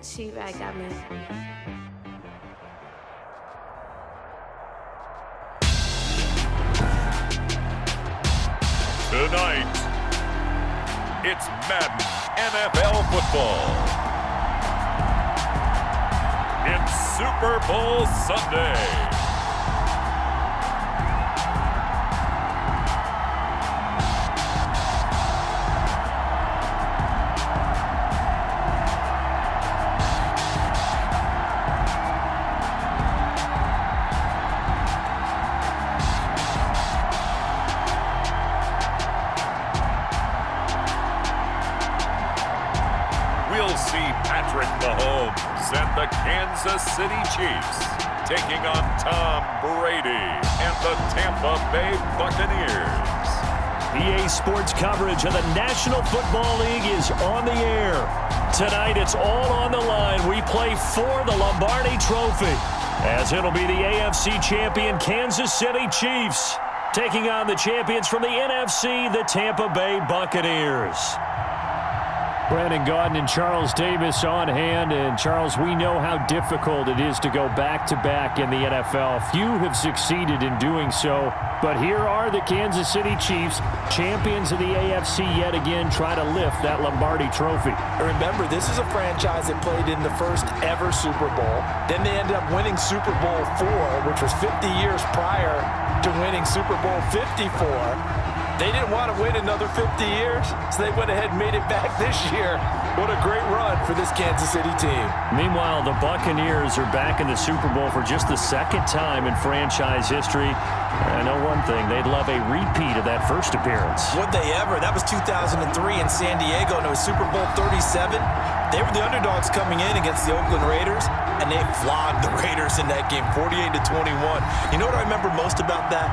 She right got me. Tonight, it's Madden NFL football. It's Super Bowl Sunday. And the Kansas City Chiefs taking on Tom Bradyn and the Tampa Bay Buccaneers. EA Sports coverage of the National Football League is on the air. Tonight it's all on the line. We play for the Lombardi Trophy, as it'll be the AFC champion Kansas City Chiefs taking on the champions from the NFC, the Tampa Bay Buccaneers. Brandon Gaudin and Charles Davis on hand. And, Charles, we know how difficult it is to go back-to-back in the NFL. Few have succeeded in doing so. But here are the Kansas City Chiefs, champions of the AFC yet again, try to lift that Lombardi Trophy. Remember, this is a franchise that played in the first ever Super Bowl. Then they ended up winning Super Bowl IV, which was 50 years prior to winning Super Bowl 54. They didn't want to win another 50 years, so they went ahead and made it back this year. What a great run for this Kansas City team. Meanwhile, the Buccaneers are back in the Super Bowl for just the second time in franchise history. I know one thing, they'd love a repeat of that first appearance. Would they ever? That was 2003 in San Diego, and it was Super Bowl 37. They were the underdogs coming in against the Oakland Raiders, and they flogged the Raiders in that game, 48-21. You know what I remember most about that?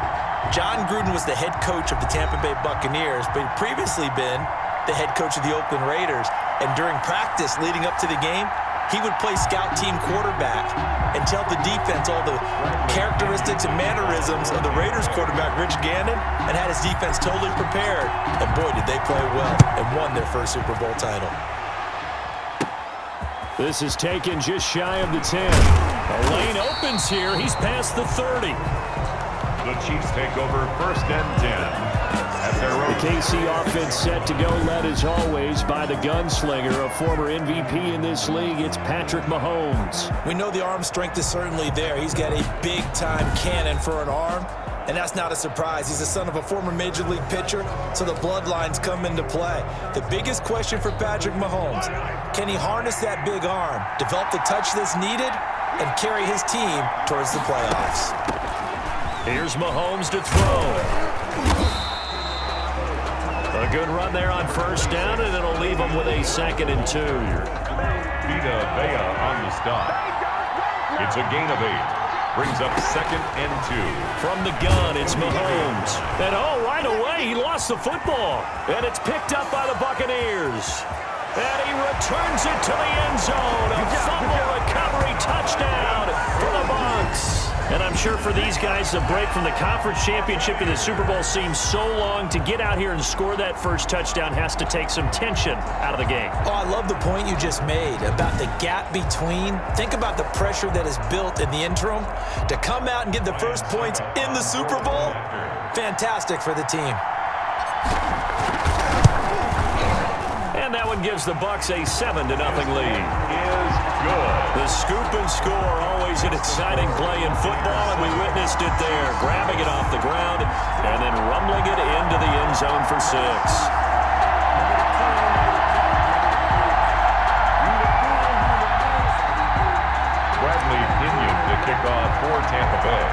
John Gruden was the head coach of the Tampa Bay Buccaneers, but he'd previously been the head coach of the Oakland Raiders. And during practice leading up to the game, he would play scout team quarterback and tell the defense all the characteristics and mannerisms of the Raiders quarterback, Rich Gannon, and had his defense totally prepared. And boy, did they play well and won their first Super Bowl title. This is taken just shy of the 10. The lane opens here. He's past the 30. The Chiefs take over 1st and 10. At their own. The KC offense set to go, led as always by the gunslinger, a former MVP in this league. It's Patrick Mahomes. We know the arm strength is certainly there. He's got a big-time cannon for an arm, and that's not a surprise. He's the son of a former Major League pitcher, so the bloodlines come into play. The biggest question for Patrick Mahomes, can he harness that big arm, develop the touch that's needed, and carry his team towards the playoffs? Here's Mahomes to throw. A good run there on 1st down, and it'll leave him with a 2nd and 2. Vita Vea on the stop. It's a gain of 8. Brings up 2nd and 2. From the gun, it's Mahomes. And right away, he lost the football. And it's picked up by the Buccaneers. And he returns it to the end zone. A fumble recovery touchdown for the Bucs. And I'm sure for these guys, the break from the conference championship to the Super Bowl seems so long. To get out here and score that first touchdown has to take some tension out of the game. Oh, I love the point you just made about the gap between. Think about the pressure that is built in the interim. To come out and get the first points in the Super Bowl, fantastic for the team. And that one gives the Bucs a 7-0 lead. Is good. The scoop and score, always an exciting play in football, and we witnessed it there, grabbing it off the ground and then rumbling it into the end zone for 6. Bradley Pinion to kick off for Tampa Bay.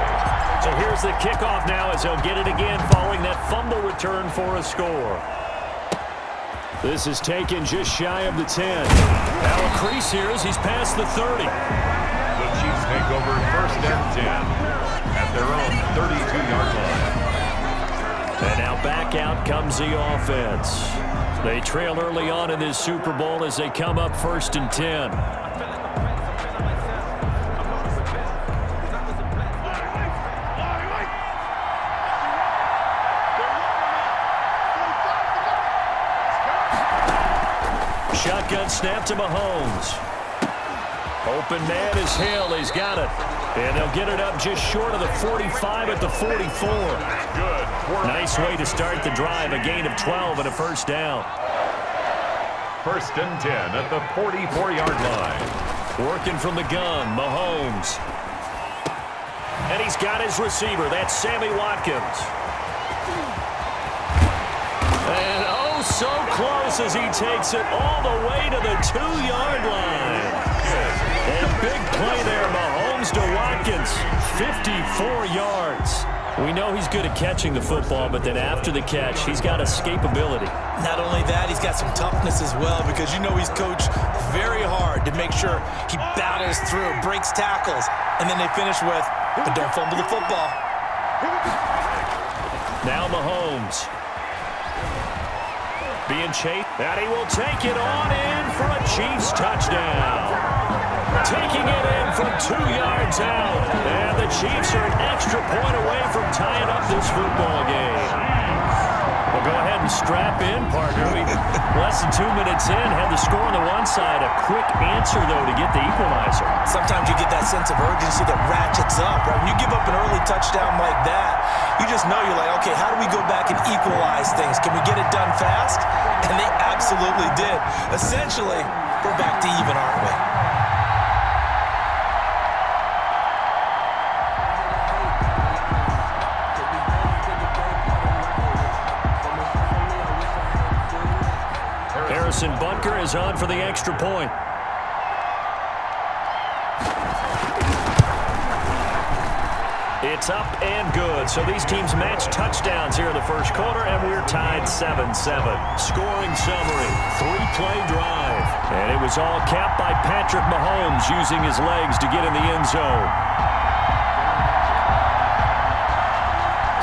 So here's the kickoff now as they'll get it again following that fumble return for a score. This is taken just shy of the 10. Now a crease here as he's past the 30. The Chiefs take over 1st and 10 at their own 32-yard line. And now back out comes the offense. They trail early on in this Super Bowl as they come up 1st and 10. Shotgun snap to Mahomes. Open man is Hill. He's got it. And they'll get it up just short of the 45 at the 44. Good. Nice way to start the drive. A gain of 12 and a first down. 1st and 10 at the 44-yard line. Working from the gun, Mahomes. And he's got his receiver. That's Sammy Watkins. And oh, so close as he takes it all the way to the 2-yard line. And big play there, Mahomes to Watkins. 54 yards. We know he's good at catching the football, but then after the catch, he's got escapability. Not only that, he's got some toughness as well, because you know he's coached very hard to make sure he battles through, breaks tackles, and then they finish with, but don't fumble the football. Now Mahomes. Being chased, and he will take it on in for a Chiefs touchdown. Taking it in from 2 yards out. And the Chiefs are an extra point away from tying up this football game. Well, go ahead and strap in, partner. Less than 2 minutes in, had the score on the one side. A quick answer, though, to get the equalizer. Sometimes you get that sense of urgency that ratchets up, right? When you give up an early touchdown like that, you just know you're like, okay, how do we go back and equalize things? Can we get it done fast? And they absolutely did. Essentially, we're back to even, aren't we? Harrison Butker is on for the extra point. It's up and good. So these teams match touchdowns here in the first quarter, and we're tied 7-7. Scoring summary, 3-play drive. And it was all capped by Patrick Mahomes using his legs to get in the end zone.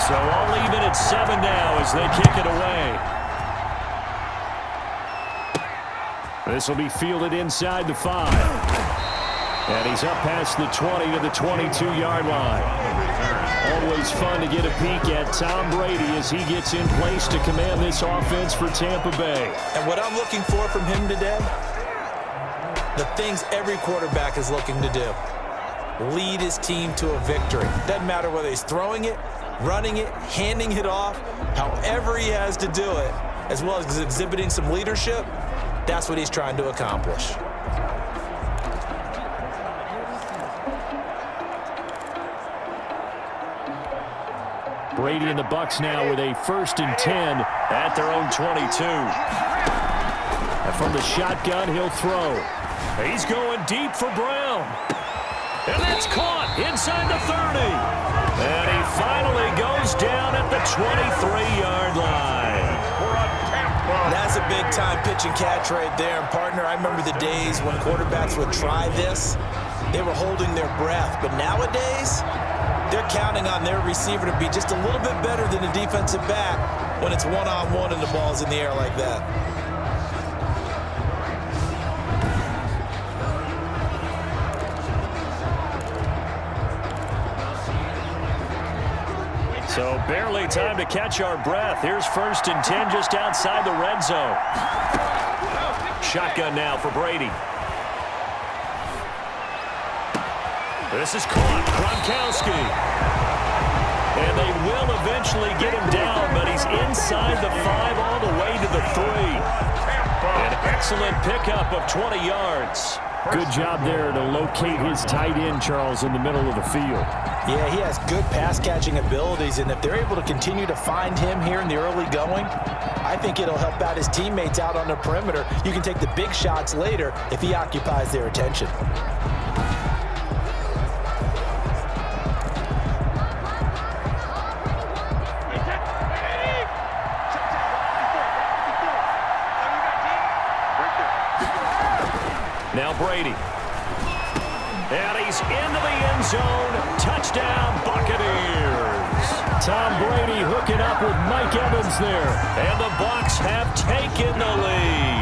So all even at 7 now as they kick it away. This will be fielded inside the 5. And he's up past the 20 to the 22-yard line. Always fun to get a peek at Tom Brady as he gets in place to command this offense for Tampa Bay. And what I'm looking for from him today, the things every quarterback is looking to do. Lead his team to a victory. Doesn't matter whether he's throwing it, running it, handing it off, however he has to do it, as well as exhibiting some leadership. That's what he's trying to accomplish. Brady and the Bucs now with a 1st and 10 at their own 22. And from the shotgun, he'll throw. He's going deep for Brown. And that's caught inside the 30. And he finally goes down at the 23-yard line. That's a big-time pitch and catch right there. And, partner, I remember the days when quarterbacks would try this. They were holding their breath. But nowadays, they're counting on their receiver to be just a little bit better than the defensive back when it's one-on-one and the ball's in the air like that. So barely time to catch our breath. Here's 1st and 10 just outside the red zone. Shotgun now for Brady. This is caught. Gronkowski. And they will eventually get him down, but he's inside the 5 all the way to the 3. An excellent pickup of 20 yards. Good job there to locate his tight end, Charles, in the middle of the field. Yeah, he has good pass-catching abilities, and if they're able to continue to find him here in the early going, I think it'll help out his teammates out on the perimeter. You can take the big shots later if he occupies their attention. Now Brady. And he's into the end zone. Touchdown, Buccaneers. Tom Brady hooking up with Mike Evans there. And the Bucs have taken the lead.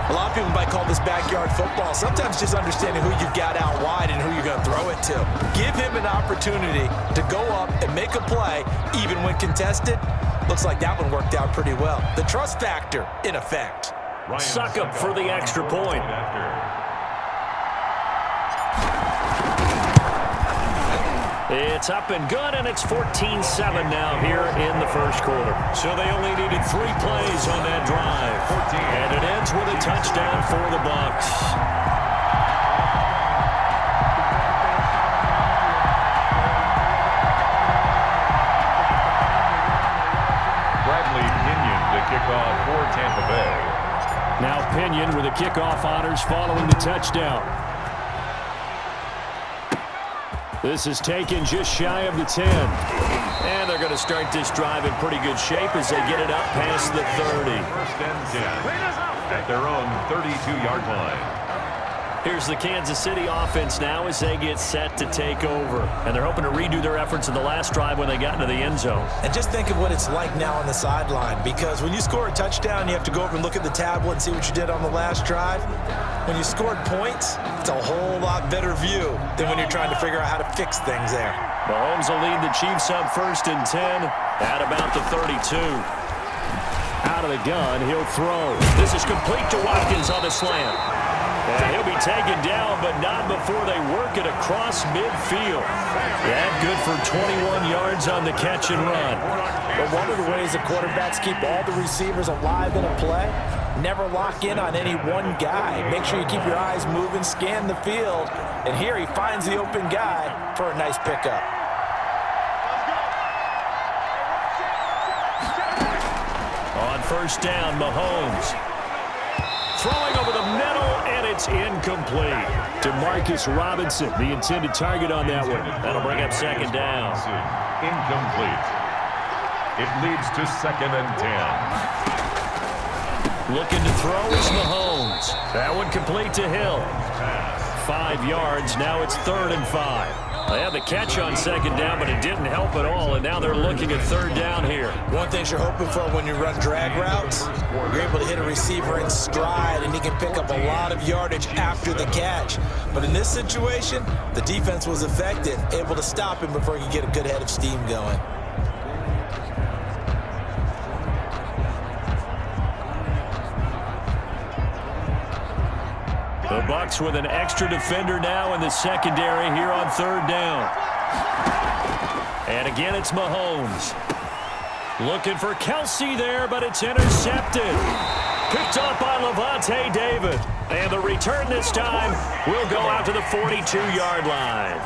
A lot of people might call this backyard football. Sometimes just understanding who you've got out wide and who you're going to throw it to. Give him an opportunity to go up and make make a play, even when contested. Looks like that one worked out pretty well. The trust factor, in effect. Suck up for the extra point. It's up and good, and it's 14-7 now here in the first quarter. So they only needed 3 plays on that drive. And it ends with a touchdown for the Bucs. Kickoff for Tampa Bay. Now Pinion with the kickoff honors following the touchdown. This is taken just shy of the 10. And they're going to start this drive in pretty good shape as they get it up past the 30. First and 10 at their own 32-yard line. Here's the Kansas City offense now as they get set to take over. And they're hoping to redo their efforts in the last drive when they got into the end zone. And just think of what it's like now on the sideline, because when you score a touchdown, you have to go over and look at the tablet and see what you did on the last drive. When you scored points, it's a whole lot better view than when you're trying to figure out how to fix things there. Mahomes will lead the Chiefs up first and 10 at about the 32. Out of the gun, he'll throw. This is complete to Watkins on the slant. And he'll be taken down, but not before they work it across midfield. That good for 21 yards on the catch and run. But one of the ways the quarterbacks keep all the receivers alive in a play, never lock in on any one guy. Make sure you keep your eyes moving, scan the field. And here he finds the open guy for a nice pickup. On first down, Mahomes. Throwing over the middle, and it's incomplete. Demarcus Robinson, the intended target on that one. That'll bring up second down. Incomplete. It leads to second and 10. Looking to throw is Mahomes. That one complete to Hill. 5 yards, now it's 3rd and 5. They had the catch on second down, but it didn't help at all, and now they're looking at 3rd down here. One thing you're hoping for when you run drag routes, you're able to hit a receiver in stride, and he can pick up a lot of yardage after the catch. But in this situation, the defense was effective, able to stop him before he could get a good head of steam going. The Bucs with an extra defender now in the secondary here on 3rd down. And again, it's Mahomes. Looking for Kelsey there, but it's intercepted. Picked up by Levante David. And the return this time will go out to the 42-yard line.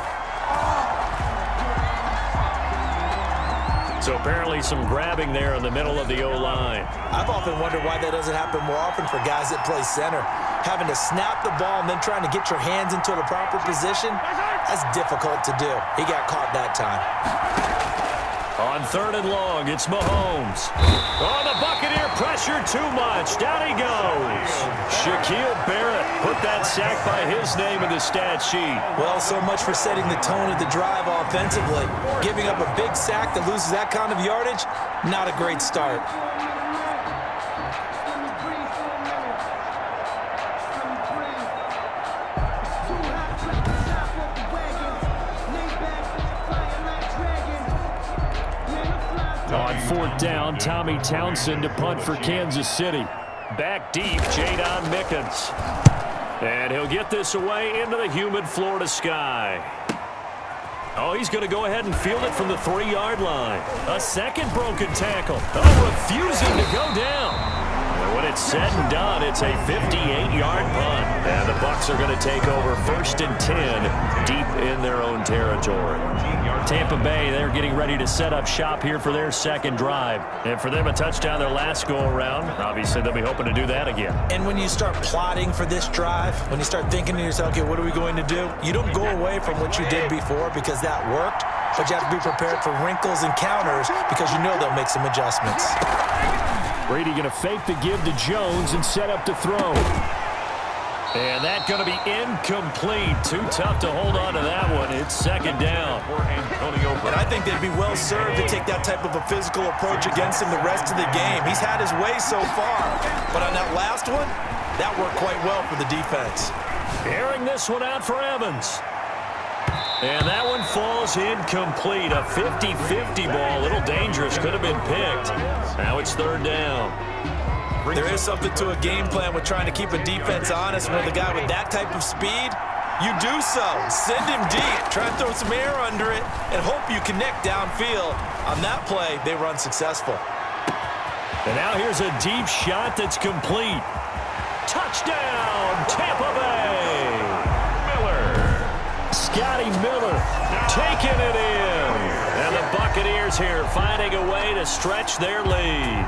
So apparently some grabbing there in the middle of the O-line. I've often wondered why that doesn't happen more often for guys that play center. Having to snap the ball and then trying to get your hands into the proper position, that's difficult to do. He got caught that time. On 3rd and long, it's Mahomes. Oh, the Buccaneer pressure too much. Down he goes. Shaquille Barrett put that sack by his name in the stat sheet. Well, so much for setting the tone of the drive offensively. Giving up a big sack that loses that kind of yardage, not a great start. On 4th down, Tommy Townsend to punt for Kansas City. Back deep, Jadon Mickens. And he'll get this away into the humid Florida sky. Oh, he's going to go ahead and field it from the 3-yard line. A second broken tackle. Oh, refusing to go down. And when it's said and done, it's a 58-yard punt. And the Bucs are going to take over 1st and 10 deep in their own territory. Tampa Bay, they're getting ready to set up shop here for their second drive. And for them, a touchdown their last go-around. Obviously, they'll be hoping to do that again. And when you start plotting for this drive, when you start thinking to yourself, okay, what are we going to do? You don't go away from what you did before because that worked, but you have to be prepared for wrinkles and counters because you know they'll make some adjustments. Brady going to fake the give to Jones and set up to throw. And that's going to be incomplete. Too tough to hold on to that one. It's second down. And I think they'd be well served to take that type of a physical approach against him the rest of the game. He's had his way so far. But on that last one, that worked quite well for the defense. Airing this one out for Evans. And that one falls incomplete. A 50-50 ball. A little dangerous. Could have been picked. Now it's third down. There is something to a game plan with trying to keep a defense honest. With a guy with that type of speed, you do so. Send him deep. Try and throw some air under it and hope you connect downfield. On that play, they were unsuccessful. And now here's a deep shot that's complete. Touchdown, Tampa Bay. Miller. Scotty Miller taking it in. And the Buccaneers here finding a way to stretch their lead.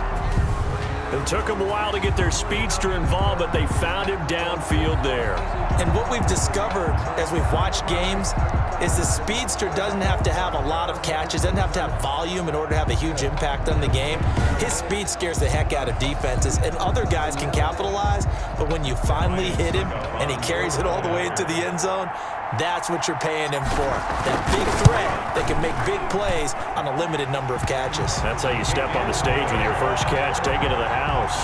It took them a while to get their speedster involved, but they found him downfield there. And what we've discovered as we've watched games is the speedster doesn't have to have a lot of catches, doesn't have to have volume in order to have a huge impact on the game. His speed scares the heck out of defenses, and other guys can capitalize, but when you finally hit him and he carries it all the way into the end zone, that's what you're paying him for. That big threat that can make big plays on a limited number of catches. That's how you step on the stage with your first catch, take it to the house.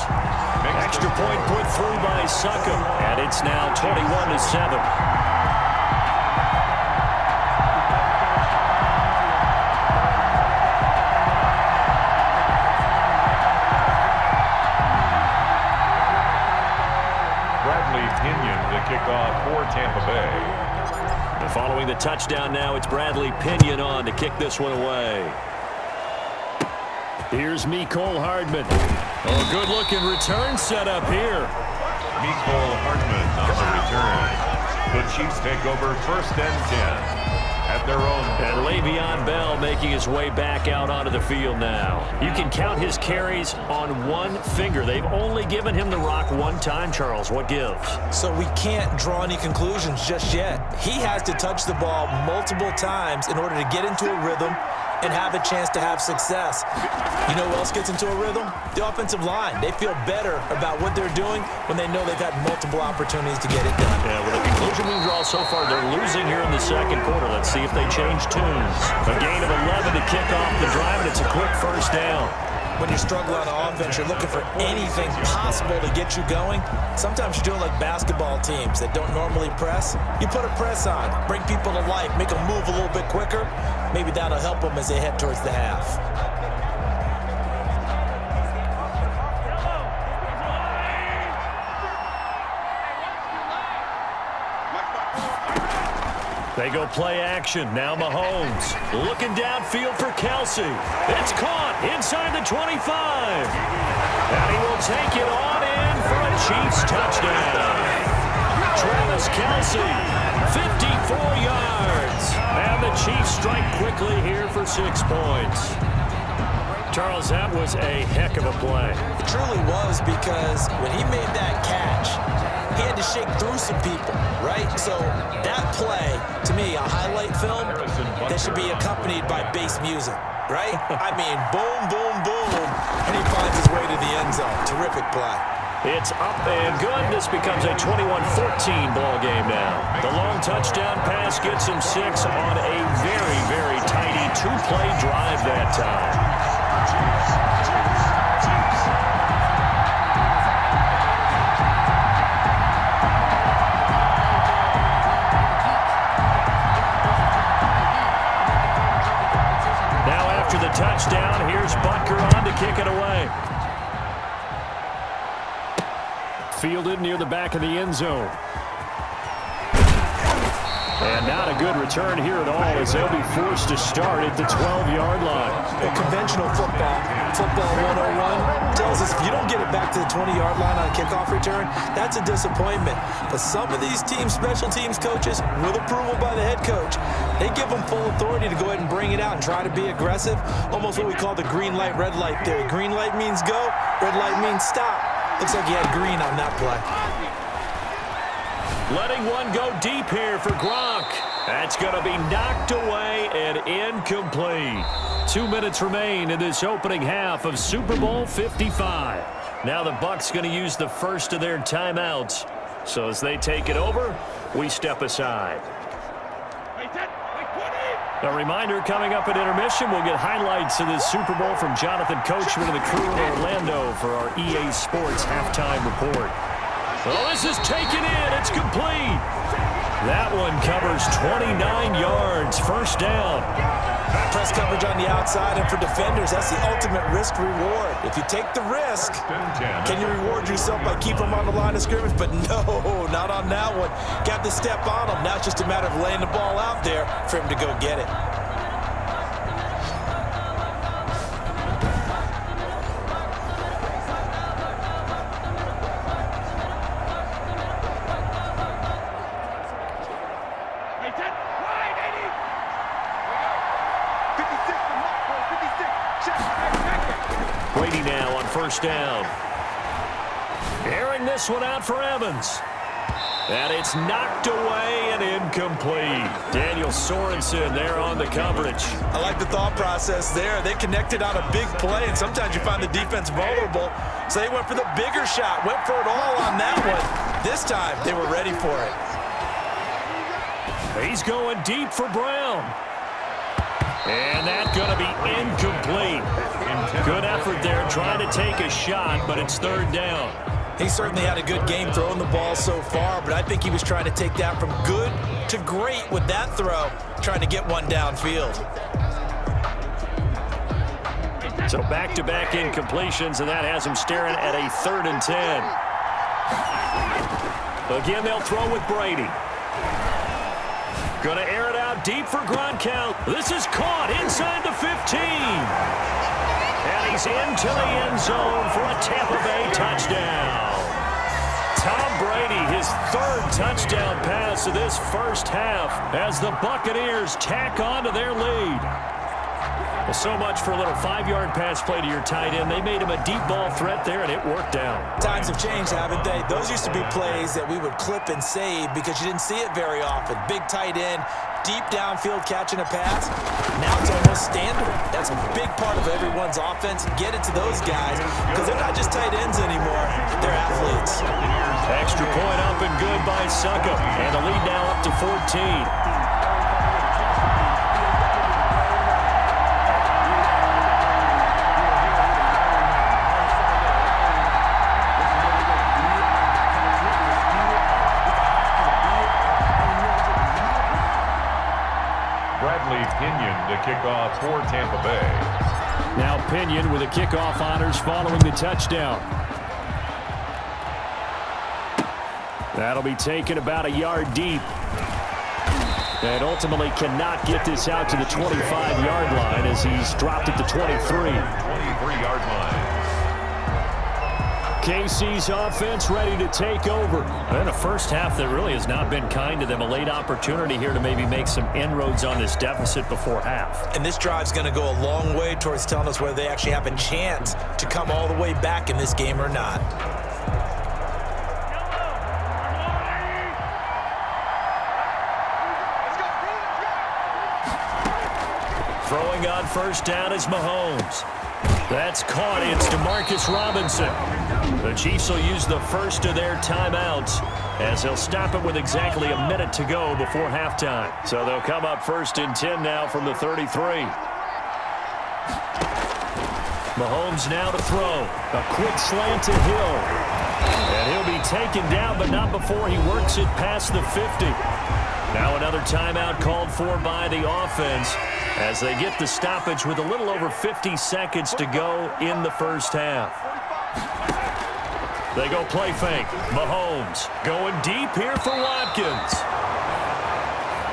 Extra point put through by Suckham, and it's now 21-7. Kickoff for Tampa Bay. And following the touchdown now, it's Bradley Pinion on to kick this one away. Here's Mecole Hardman. Oh, good-looking return set up here. Mecole Hardman on the return. The Chiefs take over 1st and 10. At their own. And Le'Veon Bell making his way back out onto the field now. You can count his carries on one finger. They've only given him the rock one time, Charles. What gives? So we can't draw any conclusions just yet. He has to touch the ball multiple times in order to get into a rhythm and have a chance to have success. You know who else gets into a rhythm? The offensive line. They feel better about what they're doing when they know they've had multiple opportunities to get it done. Yeah, with the conclusion we draw so far, they're losing here in the second quarter. Let's see if they change tunes. A gain of 11 to kick off the drive, and it's a quick first down. When you struggle on offense, you're looking for anything possible to get you going. Sometimes you're doing like basketball teams that don't normally press. You put a press on, bring people to life, make them move a little bit quicker. Maybe that'll help them as they head towards the half. They go play action. Now Mahomes looking downfield for Kelsey. It's caught inside the 25. And he will take it on in for a Chiefs touchdown. Travis Kelsey, 54 yards. And the Chiefs strike quickly here for 6 points. Charles, that was a heck of a play. It truly was, because when he made that catch, he had to shake through some people, right? So that play, to me, a highlight film that should be accompanied by bass music, right? I mean, boom, boom, boom, and he finds his way to the end zone. Terrific play. It's up and good. This becomes a 21-14 ball game now. The long touchdown pass gets him 6 on a very, very tidy 2-play drive that time. Touchdown. Here's Butker on to kick it away. Fielded near the back of the end zone. And not a good return here at all, as they'll be forced to start at the 12-yard line. Well, conventional football 101 tells us if you don't get it back to the 20-yard line on a kickoff return, that's a disappointment. But some of these special teams coaches, with approval by the head coach, they give them full authority to go ahead and bring it out and try to be aggressive, almost what we call the green light, red light theory. Green light means go, red light means stop. Looks like he had green on that play. Letting one go deep here for Gronk. That's going to be knocked away and incomplete. 2 minutes remain in this opening half of Super Bowl 55. Now the Bucs going to use the first of their timeouts. So as they take it over, we step aside. A reminder, coming up at intermission, we'll get highlights of this Super Bowl from Jonathan Coachman and the crew in Orlando for our EA Sports halftime report. Well, this is taken in. It's complete. That one covers 29 yards. First down. Press coverage on the outside, and for defenders, that's the ultimate risk reward. If you take the risk, can you reward yourself by keeping them on the line of scrimmage? But no, not on that one. Got to step on them. Now it's just a matter of laying the ball out there for him to go get it. Brady now on first down. Airing this one out for Evans. And it's knocked away and incomplete. Daniel Sorensen there on the coverage. I like the thought process there. They connected on a big play, and sometimes you find the defense vulnerable. So they went for the bigger shot, went for it all on that one. This time, they were ready for it. He's going deep for Brown. And that's going to be incomplete. Good effort there trying to take a shot, but it's third down. He certainly had a good game throwing the ball so far, but I think he was trying to take that from good to great with that throw, trying to get one downfield. So back-to-back incompletions, and that has him staring at a 3rd and 10. Again, they'll throw with Brady. Going to air it out deep for Gronkowski. This is caught inside the 15. And he's into the end zone for a Tampa Bay touchdown. Tom Brady, his 3rd touchdown pass of this first half as the Buccaneers tack on to their lead. Well, so much for a little 5-yard pass play to your tight end. They made him a deep ball threat there, and it worked out. Times have changed, haven't they? Those used to be plays that we would clip and save because you didn't see it very often. Big tight end, deep downfield catching a pass. Now it's almost standard. That's a big part of everyone's offense. Get it to those guys because they're not just tight ends anymore. They're athletes. Extra point up and good by Suckup. And the lead now up to 14. To kick off for Tampa Bay. Now Pinion with the kickoff honors following the touchdown. That'll be taken about a yard deep. And ultimately cannot get this out to the 25-yard line as he's dropped at the 23. 23-yard line. KC's offense ready to take over. And a first half that really has not been kind to them. A late opportunity here to maybe make some inroads on this deficit before half. And this drive's going to go a long way towards telling us whether they actually have a chance to come all the way back in this game or not. Throwing on first down is Mahomes. That's caught. It's DeMarcus Robinson. The Chiefs will use the first of their timeouts as they'll stop it with exactly a minute to go before halftime. So they'll come up 1st and 10 now from the 33. Mahomes now to throw. A quick slant to Hill. And he'll be taken down, but not before he works it past the 50. Now another timeout called for by the offense as they get the stoppage with a little over 50 seconds to go in the first half. They go play fake. Mahomes going deep here for Watkins.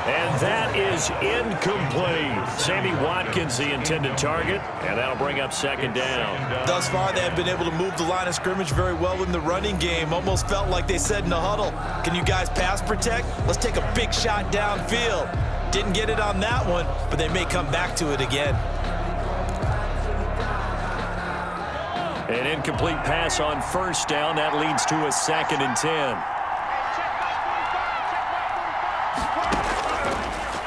And that is incomplete. Sammy Watkins, the intended target, and that'll bring up 2nd down. Thus far, they have been able to move the line of scrimmage very well in the running game. Almost felt like they said in the huddle, can you guys pass protect? Let's take a big shot downfield. Didn't get it on that one, but they may come back to it again. An incomplete pass on first down. That leads to a 2nd and 10.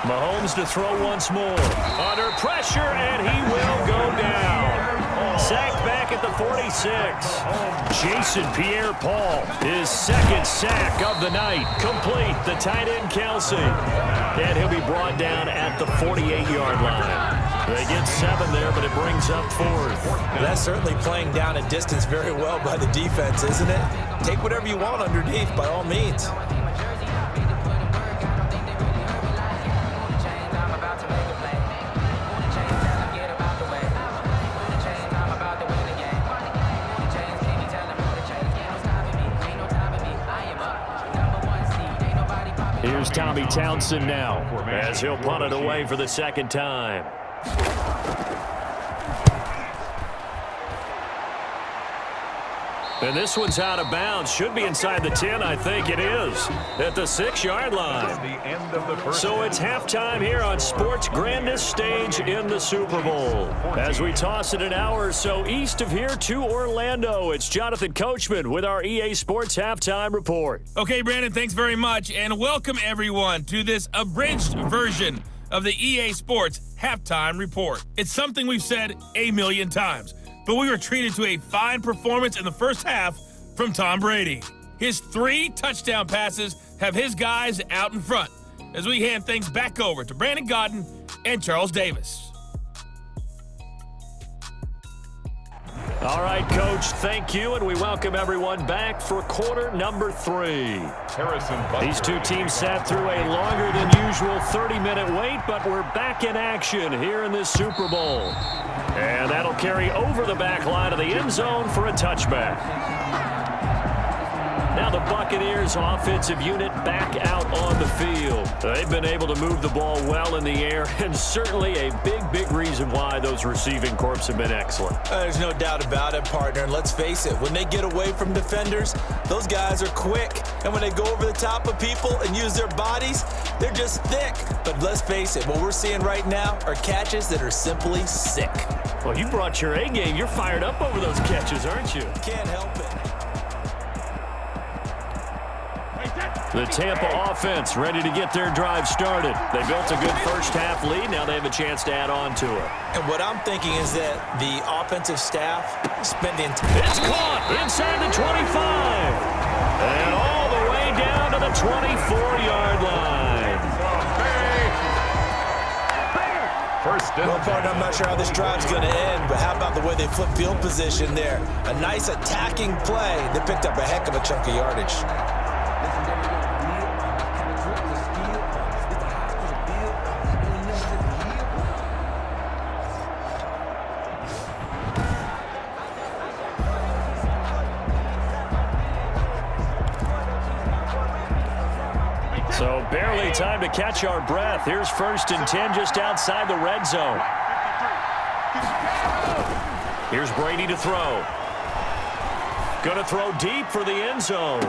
Mahomes to throw once more. Under pressure, and he will go down. Sacked back at the 46. Jason Pierre-Paul, his 2nd sack of the night. Complete, the tight end Kelsey. And he'll be brought down at the 48-yard line. They get 7 there, but it brings up 4th. That's certainly playing down a distance very well by the defense, isn't it? Take whatever you want underneath, by all means. Tommy Townsend now, as he'll punt it away for the second time. And this one's out of bounds. Should be inside the 10, I think it is, at the 6-yard line. So it's halftime here on sports' grandest stage in the Super Bowl. As we toss it an hour or so east of here to Orlando, it's Jonathan Coachman with our EA Sports Halftime Report. Okay, Brandon, thanks very much, and welcome everyone to this abridged version of the EA Sports Halftime Report. It's something we've said a million times, but we were treated to a fine performance in the first half from Tom Bradyn. His 3 touchdown passes have his guys out in front as we hand things back over to Brandon Gaudin and Charles Davis. All right, Coach, thank you, and we welcome everyone back for quarter number 3. These two teams sat through a longer than usual 30-minute wait, but we're back in action here in this Super Bowl. And that'll carry over the back line of the end zone for a touchback. Now the Buccaneers offensive unit back out on the field. They've been able to move the ball well in the air, and certainly a big reason why those receiving corps have been excellent. There's no doubt about it, partner. And let's face it, when they get away from defenders, those guys are quick. And when they go over the top of people and use their bodies, they're just thick. But let's face it, what we're seeing right now are catches that are simply sick. Well, you brought your A game. You're fired up over those catches, aren't you? Can't help it. The Tampa offense ready to get their drive started. They built a good first-half lead. Now they have a chance to add on to it. And what I'm thinking is that the offensive staff spend the entire... It's caught inside the 25. And all the way down to the 24-yard line. Well, partner, I'm not sure how this drive's going to end, but how about the way they flip field position there? A nice attacking play that picked up a heck of a chunk of yardage. So barely time to catch our breath. Here's 1st and 10 just outside the red zone. Here's Brady to throw. Going to throw deep for the end zone.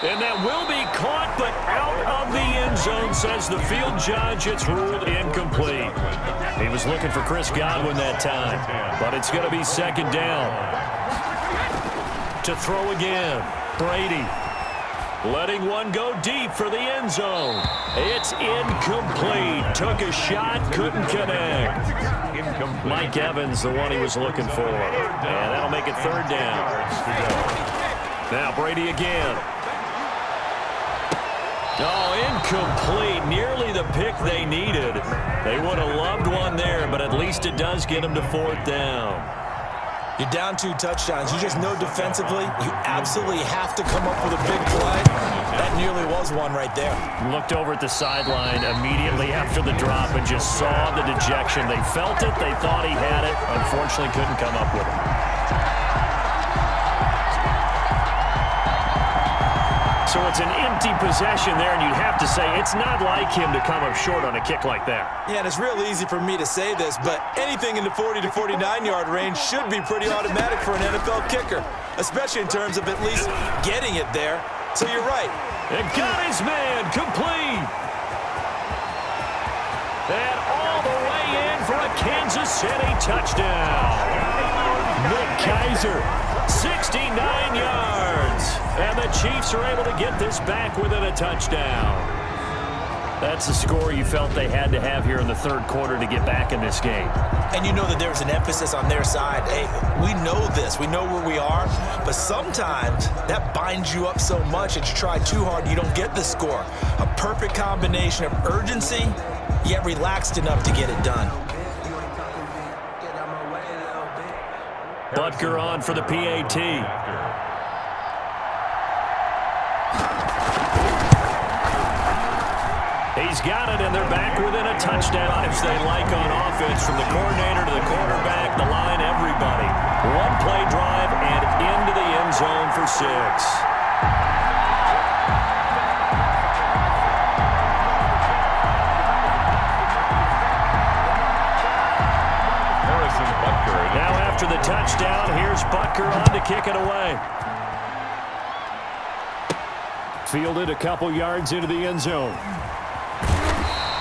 And that will be caught, but out of the end zone, says the field judge. It's ruled incomplete. He was looking for Chris Godwin that time, but it's going to be 2nd down. To throw again, Brady. Letting one go deep for the end zone. It's incomplete. Took a shot, couldn't connect. Mike Evans, the one he was looking for. And that'll make it 3rd down. Now Brady again. Oh, incomplete. Nearly the pick they needed. They would have loved one there, but at least it does get them to 4th down. You're down 2 touchdowns. You just know defensively, you absolutely have to come up with a big play. That nearly was one right there. Looked over at the sideline immediately after the drop and just saw the dejection. They felt it. They thought he had it. Unfortunately, couldn't come up with it. So it's an empty possession there, and you'd have to say it's not like him to come up short on a kick like that. Yeah, and it's real easy for me to say this, but anything in the 40 to 49-yard range should be pretty automatic for an NFL kicker, especially in terms of at least getting it there. So you're right. And got his man complete. And all the way in for a Kansas City touchdown. Nick Kaiser, 69 yards. And the Chiefs are able to get this back within a touchdown. That's the score you felt they had to have here in the 3rd quarter to get back in this game. And you know that there's an emphasis on their side. Hey, we know this. We know where we are. But sometimes that binds you up so much that you try too hard, you don't get the score. A perfect combination of urgency, yet relaxed enough to get it done. Butker on for the PAT. He's got it, and they're back within a touchdown, as they like on offense, from the coordinator to the quarterback, the line, everybody. One play drive and into the end zone for 6. Now after the touchdown, here's Butker on to kick it away. Fielded a couple yards into the end zone.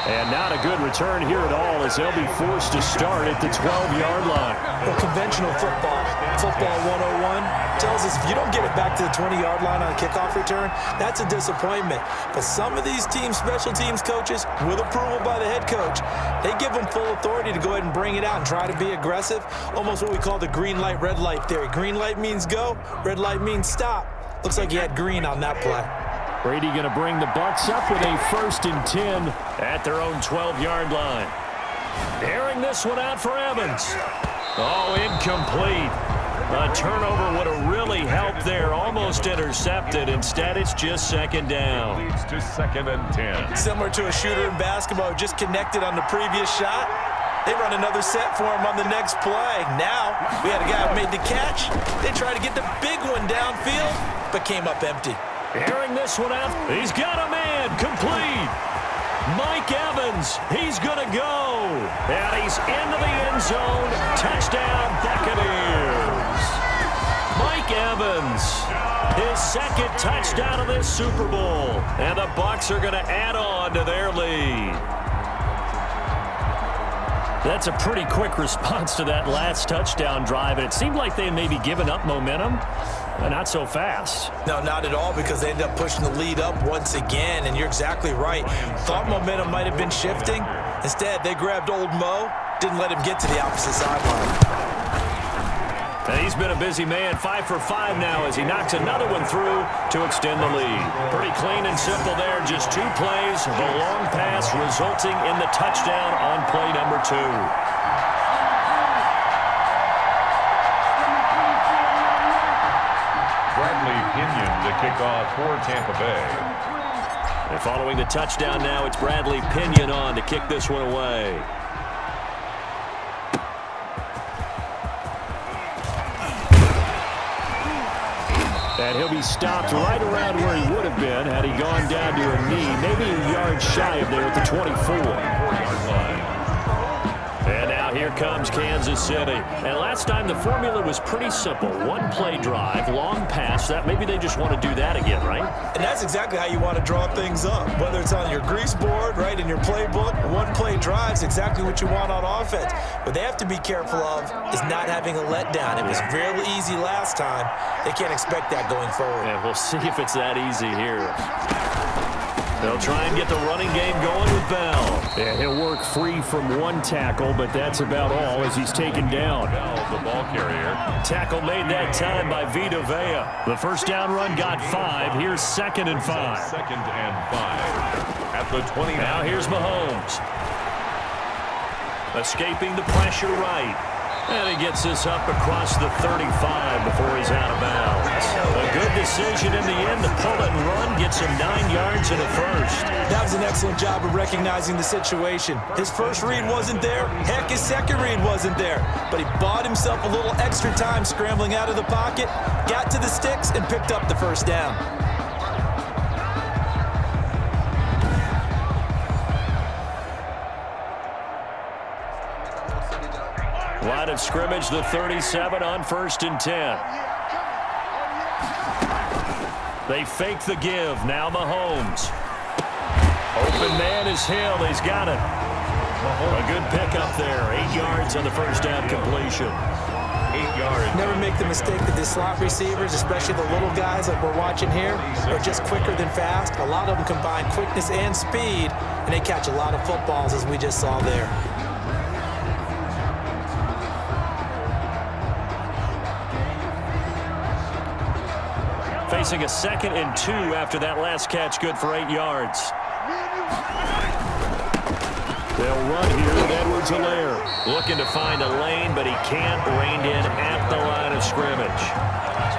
And not a good return here at all as they'll be forced to start at the 12-yard line. Well, conventional football 101, tells us if you don't get it back to the 20-yard line on a kickoff return, that's a disappointment. But some of these special teams coaches, with approval by the head coach, they give them full authority to go ahead and bring it out and try to be aggressive, almost what we call the green light, red light theory. Green light means go, red light means stop. Looks like he had green on that play. Brady going to bring the Bucs up with a 1st and 10 at their own 12-yard line. Airing this one out for Evans. Oh, incomplete. A turnover would have really helped there. Almost intercepted. Instead, it's just 2nd down. Leads to 2nd and 10. Similar to a shooter in basketball, just connected on the previous shot. They run another set for him on the next play. Now, we had a guy who made the catch. They tried to get the big one downfield, but came up empty. Airing this one out. He's got a man. Complete. Mike Evans. He's going to go. And he's into the end zone. Touchdown, Buccaneers. Mike Evans. His 2nd touchdown of this Super Bowl. And the Bucs are going to add on to their lead. That's a pretty quick response to that last touchdown drive. And it seemed like they had maybe given up momentum. Not so fast. No, not at all, because they ended up pushing the lead up once again, and you're exactly right. Thought momentum might have been shifting. Instead, they grabbed old Mo, didn't let him get to the opposite sideline. And he's been a busy man, 5 for 5 now as he knocks another one through to extend the lead. Pretty clean and simple there, just 2 plays. The long pass resulting in the touchdown on play number 2. To kick off for Tampa Bay. And following the touchdown now, it's Bradley Pinion on to kick this one away. And he'll be stopped right around where he would have been had he gone down to a knee, maybe a yard shy of there at the 24. And now here comes Kansas City. And last time the formula was pretty simple. 1-play drive, long pass. That maybe they just want to do that again, right? And that's exactly how you want to draw things up. Whether it's on your grease board, right, in your playbook, 1-play drive is exactly what you want on offense. What they have to be careful of is not having a letdown. It was real easy last time. They can't expect that going forward. And we'll see if it's that easy here. They'll try and get the running game going with Bell. And he'll work free from 1 tackle, but that's about all as he's taken down. Bell, the ball carrier. Tackle made that time by Vita Vea. The first down run got 5. Here's 2nd and 5. 2nd and 5. At the 20. Now here's Mahomes. Escaping the pressure right. And he gets this up across the 35 before he's out of bounds. A good decision in the end to pull it and run, gets him 9 yards and a first. That was an excellent job of recognizing the situation. His first read wasn't there. Heck, his second read wasn't there. But he bought himself a little extra time scrambling out of the pocket, got to the sticks, and picked up the first down. Line of scrimmage, the 37 on 1st and 10. They fake the give. Now Mahomes. Open man is Hill. He's got it. A good pickup there. 8 yards on the first down completion. 8 yards. Never make the mistake that the slot receivers, especially the little guys like we're watching here, are just quicker than fast. A lot of them combine quickness and speed, and they catch a lot of footballs, as we just saw there. Facing a 2nd and 2 after that last catch, good for 8 yards. They'll run here with Edwards-Helaire. Looking to find a lane, but he can't. Reined in at the line of scrimmage.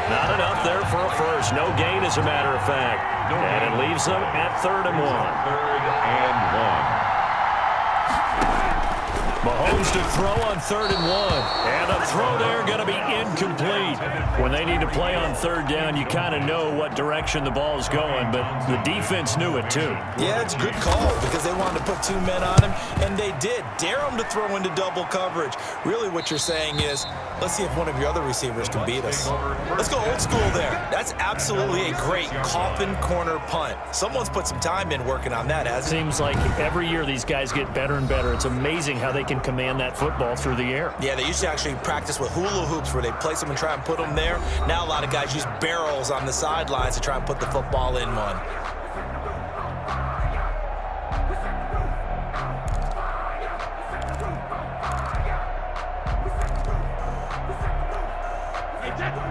Not enough there for a first. No gain, as a matter of fact. And it leaves them at 3rd and 1. 3rd and 1. Mahomes to throw on 3rd and 1. And a throw there going to be incomplete. When they need to play on third down, you kind of know what direction the ball's going, but the defense knew it too. Yeah, it's a good call because they wanted to put 2 men on him, and they did. Dare him to throw into double coverage. Really what you're saying is, let's see if one of your other receivers can beat us. Let's go old school there. That's absolutely a great coffin corner punt. Someone's put some time in working on that, hasn't it? Seems like every year these guys get better and better. It's amazing how they can command that football through the air. Yeah, they used to actually practice with hula hoops where they place them and try and put them there. Now a lot of guys use barrels on the sidelines to try and put the football in one.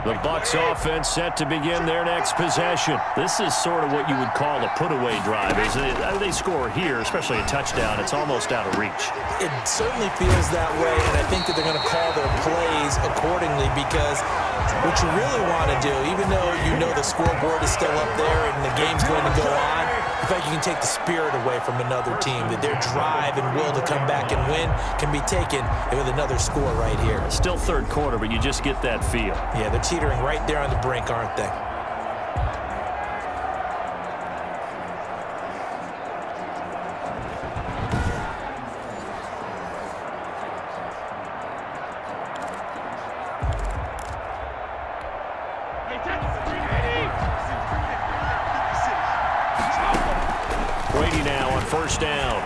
The Bucs offense set to begin their next possession. This is sort of what you would call a put-away drive. As they score here, especially a touchdown, it's almost out of reach. It certainly feels that way, and I think that they're going to call their plays accordingly because what you really want to do, even though you know the scoreboard is still up there and the game's going to go on, in fact, you can take the spirit away from another team, that their drive and will to come back and win can be taken with another score right here. Still third quarter, but you just get that feel. Yeah, they're teetering right there on the brink, aren't they? Brady now on first down.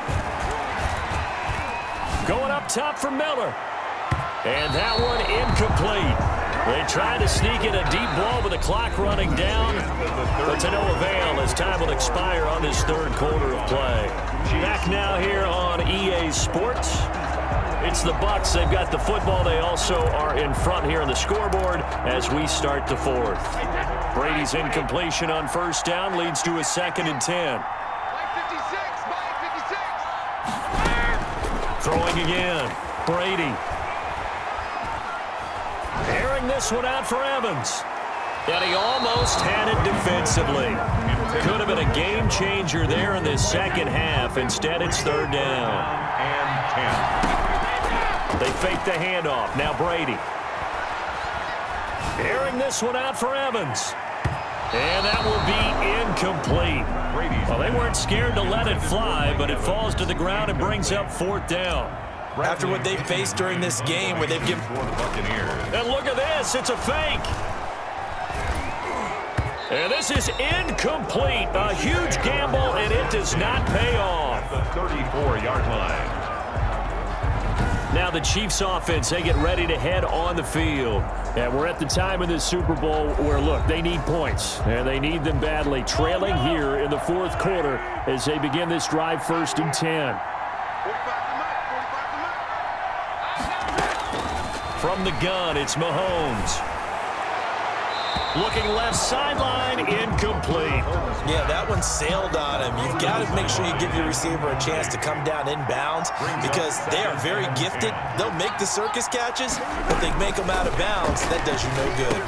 Going up top for Miller. And that one incomplete. They tried to sneak in a deep ball with the clock running down, but to no avail as time will expire on this third quarter of play. Back now here on EA Sports. It's the Bucs. They've got the football. They also are in front here on the scoreboard as we start the fourth. Brady's incompletion on first down leads to a 2nd and 10. Throwing again. Brady. Airing this one out for Evans. And he almost had it defensively. Could have been a game changer there in this second half. Instead, it's third down. And 10. They fake the handoff. Now Brady. Airing this one out for Evans. And that will be incomplete. Well, they weren't scared to let it fly, but it falls to the ground and brings up fourth down. After what they've faced during this game where they've given... And look at this. It's a fake. And this is incomplete. A huge gamble, and it does not pay off. The 34-yard line. Now the Chiefs offense, they get ready to head on the field. And we're at the time in this Super Bowl where, look, they need points. And they need them badly. Trailing here in the fourth quarter as they begin this drive 1st and 10. From the gun, it's Mahomes. Looking left sideline, incomplete. Yeah, that one sailed on him. You've got to make sure you give your receiver a chance to come down inbounds because they are very gifted. They'll make the circus catches, but they make them out of bounds. That does you no good.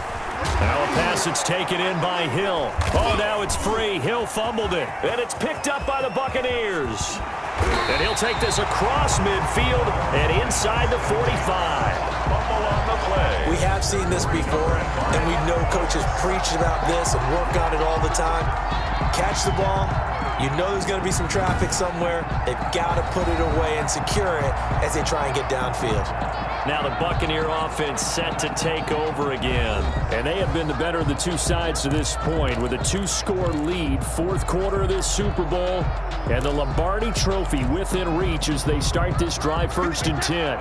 Now a pass that's taken in by Hill. Oh, now it's free. Hill fumbled it, and it's picked up by the Buccaneers. And he'll take this across midfield and inside the 45. We have seen this before, and we know coaches preach about this and work on it all the time. Catch the ball. You know there's going to be some traffic somewhere. They've got to put it away and secure it as they try and get downfield. Now the Buccaneer offense set to take over again. And they have been the better of the two sides to this point with a 2-score lead. Fourth quarter of this Super Bowl. And the Lombardi Trophy within reach as they start this drive 1st and 10.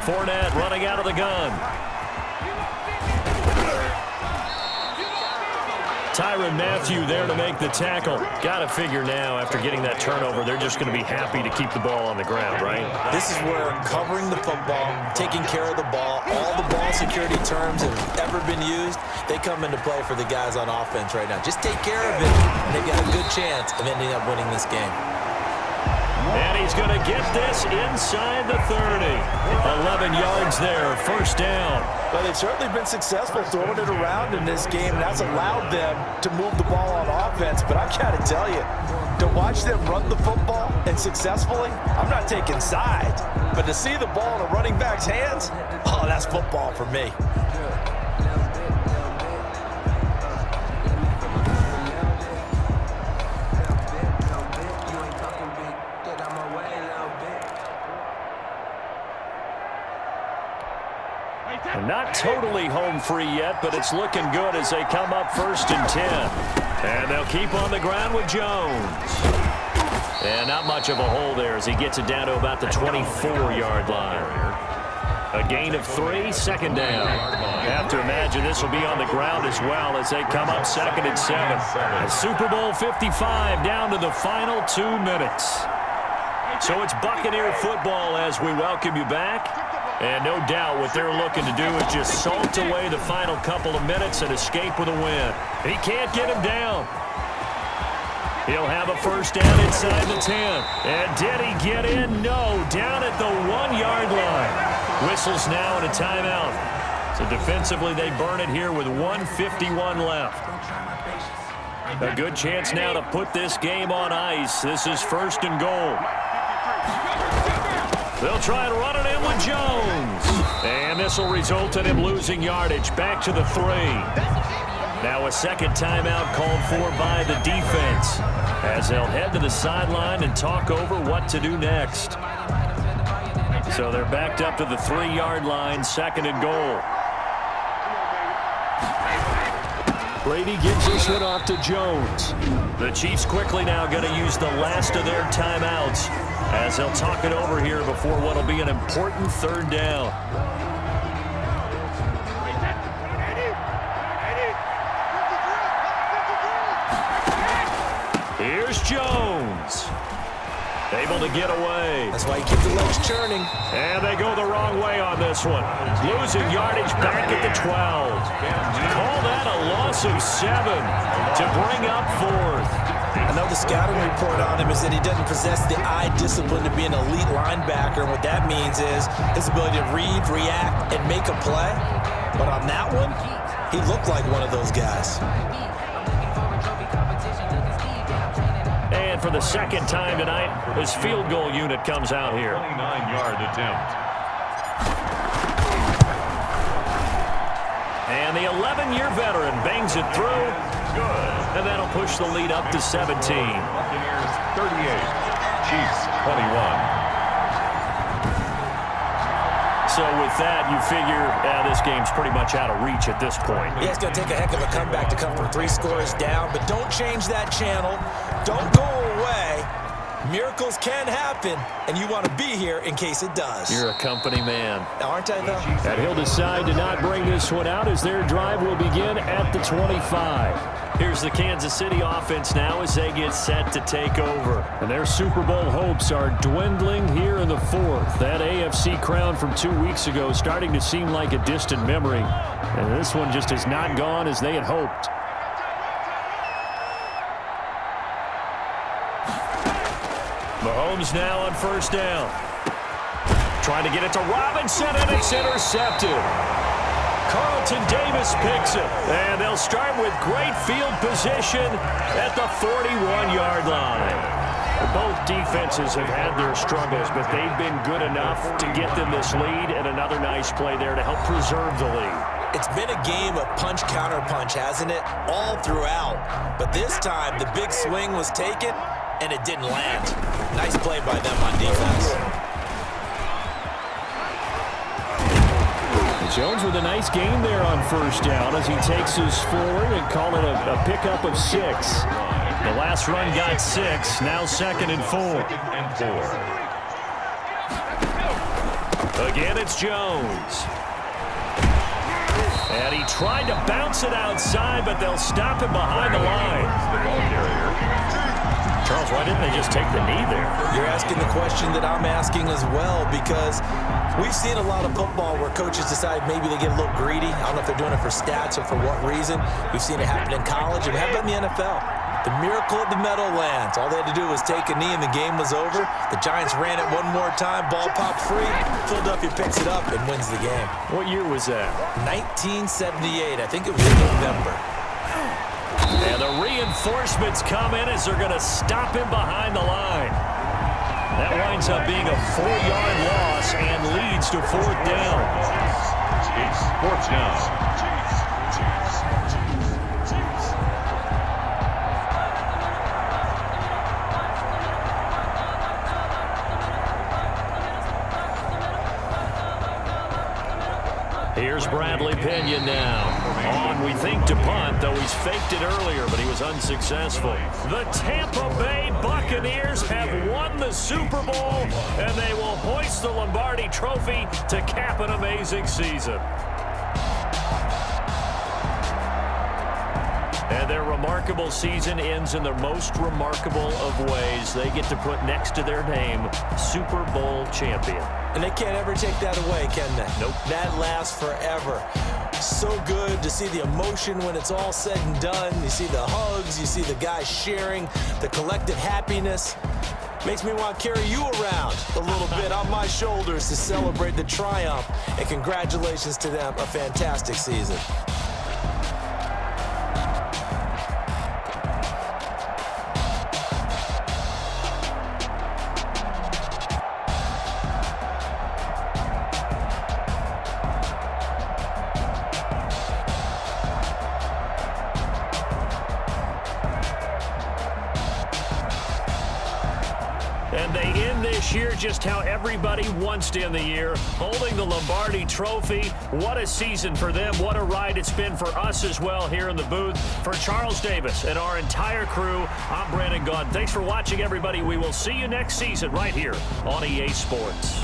Fournette running out of the gun. Tyrann Mathieu there to make the tackle. Got to figure now, after getting that turnover, they're just going to be happy to keep the ball on the ground, right? This is where covering the football, taking care of the ball, all the ball security terms that have ever been used, they come into play for the guys on offense right now. Just take care of it, and they've got a good chance of ending up winning this game. And he's going to get this inside the 30. 11 yards there, first down. Well, they've certainly been successful throwing it around in this game, and that's allowed them to move the ball on offense. But I've got to tell you, to watch them run the football and successfully, I'm not taking sides. But to see the ball in a running back's hands, oh, that's football for me. Not totally home free yet, but it's looking good as they come up 1st and 10. And they'll keep on the ground with Jones. And not much of a hole there as he gets it down to about the 24-yard line. A gain of 3, second down. Have to imagine this will be on the ground as well as they come up 2nd and 7. A Super Bowl 55 down to the final 2 minutes. So it's Buccaneer football as we welcome you back. And no doubt what they're looking to do is just salt away the final couple of minutes and escape with a win. He can't get him down. He'll have a first down inside the 10. And did he get in? No, down at the 1-yard line. Whistles now and a timeout. So defensively they burn it here with 1:51 left. A good chance now to put this game on ice. This is 1st and goal. They'll try and run it in with Jones. And this will result in him losing yardage back to the 3. Now a second timeout called for by the defense as they'll head to the sideline and talk over what to do next. So they're backed up to the 3-yard line, 2nd and goal. Brady gives this one off to Jones. The Chiefs quickly now going to use the last of their timeouts as they'll talk it over here before what will be an important 3rd down. Here's Jones. Able to get away. That's why you keep the legs churning. And they go the wrong way on this one. Losing yardage back at the 12. Call that a loss of 7 to bring up 4th. I know the scouting report on him is that he doesn't possess the eye discipline to be an elite linebacker. And what that means is his ability to read, react, and make a play. But on that one, he looked like one of those guys. And for the second time tonight, his field goal unit comes out here. 29-yard attempt. And the 11-year veteran bangs it through. Good. And that'll push the lead up to 17. Buccaneers 38. Chiefs 21. So with that, you figure this game's pretty much out of reach at this point. Yeah, it's going to take a heck of a comeback to come from 3 scores down, but don't change that channel. Don't go away. Miracles can happen, and you want to be here in case it does. You're a company man. Aren't I, though? And he'll decide to not bring this one out as their drive will begin at the 25. Here's the Kansas City offense now as they get set to take over. And their Super Bowl hopes are dwindling here in the 4th. That AFC crown from 2 weeks ago starting to seem like a distant memory. And this one just has not gone as they had hoped. Mahomes now on first down. Trying to get it to Robinson, and it's intercepted. Carlton Davis picks it. And they'll start with great field position at the 41-yard line. Both defenses have had their struggles, but they've been good enough to get them this lead, and another nice play there to help preserve the lead. It's been a game of punch-counter-punch, hasn't it? All throughout. But this time, the big swing was taken, and it didn't land. Nice play by them on defense. Jones with a nice gain there on first down as he takes us forward and call it a pickup of 6. The last run got 6, now 2nd and 4. Again, it's Jones. And he tried to bounce it outside, but they'll stop him behind the line. Charles, why didn't they just take the knee there? You're asking the question that I'm asking as well, because we've seen a lot of football where coaches decide maybe they get a little greedy. I don't know if they're doing it for stats or for what reason. We've seen it happen in college, and how about in the NFL? The miracle of the Meadowlands. All they had to do was take a knee and the game was over. The Giants ran it one more time. Ball popped free. Philadelphia picks it up and wins the game. What year was that? 1978. I think it was in November. And the reinforcements come in as they're going to stop him behind the line. That winds up being a 4-yard loss and leads to 4th down. It's 4th down. Here's Bradley Pinion now. On, we think, to punt, though he's faked it earlier, but he was unsuccessful. The Tampa Bay Buccaneers have won the Super Bowl, and they will hoist the Lombardi Trophy to cap an amazing season. And their remarkable season ends in the most remarkable of ways. They get to put next to their name, Super Bowl champion. And they can't ever take that away, can they? Nope. That lasts forever. So good to see the emotion when it's all said and done. You see the hugs, you see the guys sharing, the collective happiness. Makes me want to carry you around a little bit on my shoulders to celebrate the triumph. And congratulations to them, a fantastic season. And they end this year just how everybody wants to end the year, holding the Lombardi Trophy. What a season for them. What a ride it's been for us as well here in the booth. For Charles Davis and our entire crew, I'm Brandon Gaudin. Thanks for watching, everybody. We will see you next season right here on EA Sports.